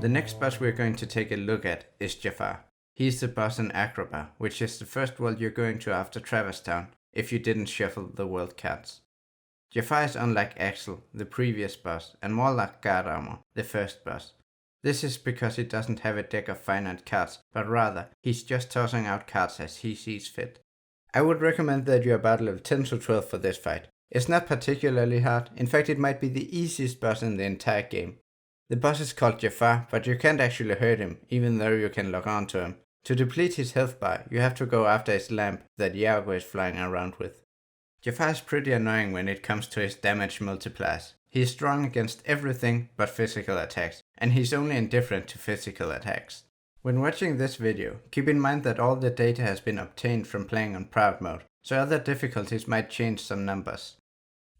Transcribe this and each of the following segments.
The next boss we're going to take a look at is Jafar. He's the boss in Agrabah, which is the first world you're going to after Traverse Town, if you didn't shuffle the world cards. Jafar is unlike Axel, the previous boss, and more like Gardamer, the first boss. This is because he doesn't have a deck of finite cards, but rather, he's just tossing out cards as he sees fit. I would recommend that you are about level 10 to 12 for this fight. It's not particularly hard, in fact it might be the easiest boss in the entire game. The boss is called Jafar, but you can't actually hurt him, even though you can lock on to him. To deplete his health bar, you have to go after his lamp that Iago is flying around with. Jafar is pretty annoying when it comes to his damage multipliers. He is strong against everything but physical attacks, and he's only indifferent to physical attacks. When watching this video, keep in mind that all the data has been obtained from playing on proud mode, so other difficulties might change some numbers.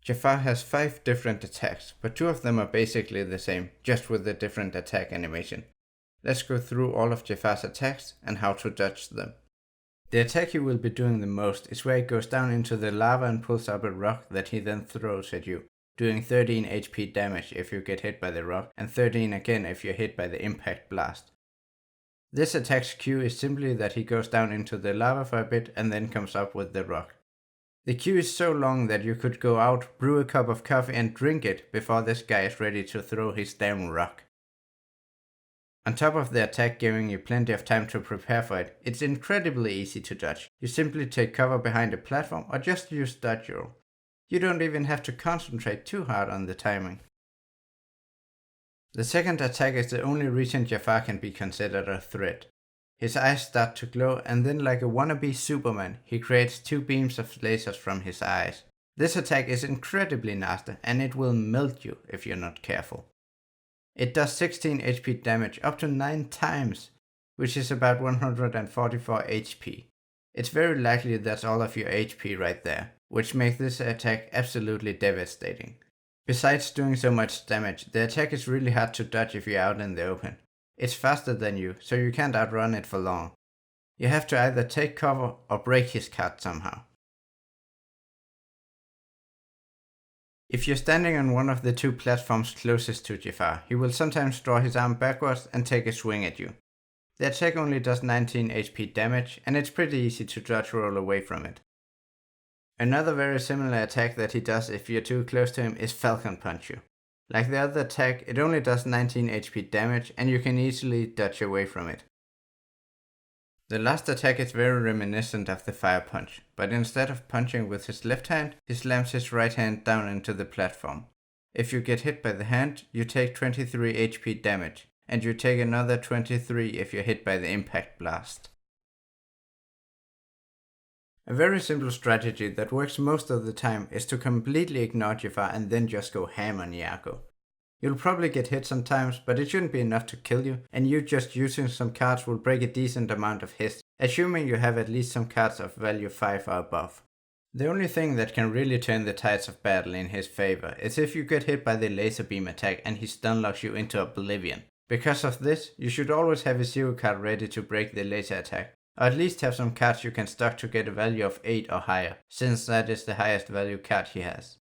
Jafar has 5 different attacks, but 2 of them are basically the same, just with a different attack animation. Let's go through all of Jafar's attacks and how to dodge them. The attack he will be doing the most is where he goes down into the lava and pulls up a rock that he then throws at you, doing 13 HP damage if you get hit by the rock and 13 again if you're hit by the impact blast. This attack's Q is simply that he goes down into the lava for a bit and then comes up with the rock. The queue is so long that you could go out, brew a cup of coffee and drink it before this guy is ready to throw his damn rock. On top of the attack giving you plenty of time to prepare for it, it's incredibly easy to dodge. You simply take cover behind a platform or just use dodge roll. You don't even have to concentrate too hard on the timing. The second attack is the only reason Jafar can be considered a threat. His eyes start to glow and then like a wannabe Superman, he creates 2 beams of lasers from his eyes. This attack is incredibly nasty and it will melt you if you're not careful. It does 16 HP damage up to 9 times, which is about 144 HP. It's very likely that's all of your HP right there, which makes this attack absolutely devastating. Besides doing so much damage, the attack is really hard to dodge if you're out in the open. It's faster than you, so you can't outrun it for long. You have to either take cover or break his card somehow. If you're standing on one of the 2 platforms closest to Jafar, he will sometimes draw his arm backwards and take a swing at you. The attack only does 19 HP damage, and it's pretty easy to dodge roll away from it. Another very similar attack that he does if you're too close to him is Falcon Punch you. Like the other attack, it only does 19 HP damage and you can easily dodge away from it. The last attack is very reminiscent of the Fire Punch, but instead of punching with his left hand, he slams his right hand down into the platform. If you get hit by the hand, you take 23 HP damage, and you take another 23 if you're hit by the impact blast. A very simple strategy that works most of the time is to completely ignore Jafar and then just go ham on Iago. You'll probably get hit sometimes, but it shouldn't be enough to kill you, and you just using some cards will break a decent amount of hits, assuming you have at least some cards of value 5 or above. The only thing that can really turn the tides of battle in his favor is if you get hit by the laser beam attack and he stun locks you into oblivion. Because of this, you should always have a 0 card ready to break the laser attack, or at least have some cards you can stock to get a value of 8 or higher, since that is the highest value card he has.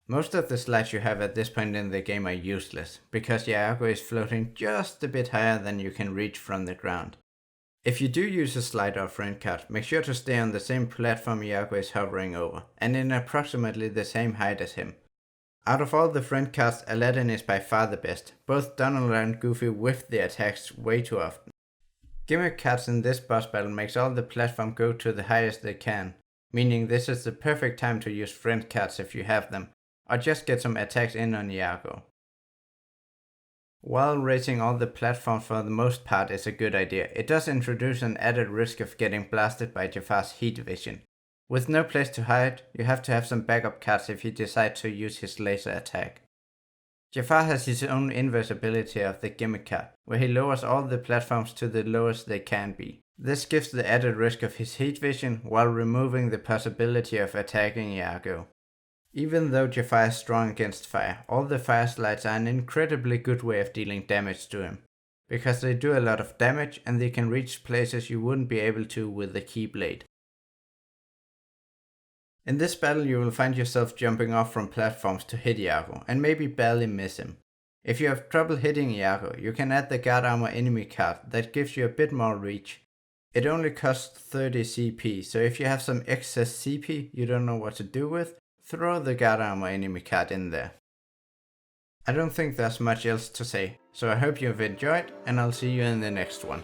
Most of the slides you have at this point in the game are useless, because Iago is floating just a bit higher than you can reach from the ground. If you do use a slide or friend card, make sure to stay on the same platform Iago is hovering over, and in approximately the same height as him. Out of all the friend cards, Aladdin is by far the best. Both Donald and Goofy whiff the attacks way too often. Gimmick cards in this boss battle makes all the platform go to the highest they can, meaning this is the perfect time to use friend cards if you have them, or just get some attacks in on Iago. While raising all the platforms for the most part is a good idea, it does introduce an added risk of getting blasted by Jafar's heat vision. With no place to hide, you have to have some backup cards if you decide to use his laser attack. Jafar has his own inverse ability of the Gimmick card, where he lowers all the platforms to the lowest they can be. This gives the added risk of his heat vision while removing the possibility of attacking Iago. Even though Jafar is strong against fire, all the fire slides are an incredibly good way of dealing damage to him, because they do a lot of damage and they can reach places you wouldn't be able to with the Keyblade. In this battle you will find yourself jumping off from platforms to hit Iago and maybe barely miss him. If you have trouble hitting Iago, you can add the guard armor enemy card that gives you a bit more reach. It only costs 30 CP, so if you have some excess CP you don't know what to do with, throw the guard armor enemy card in there. I don't think there's much else to say, so I hope you've enjoyed, and I'll see you in the next one.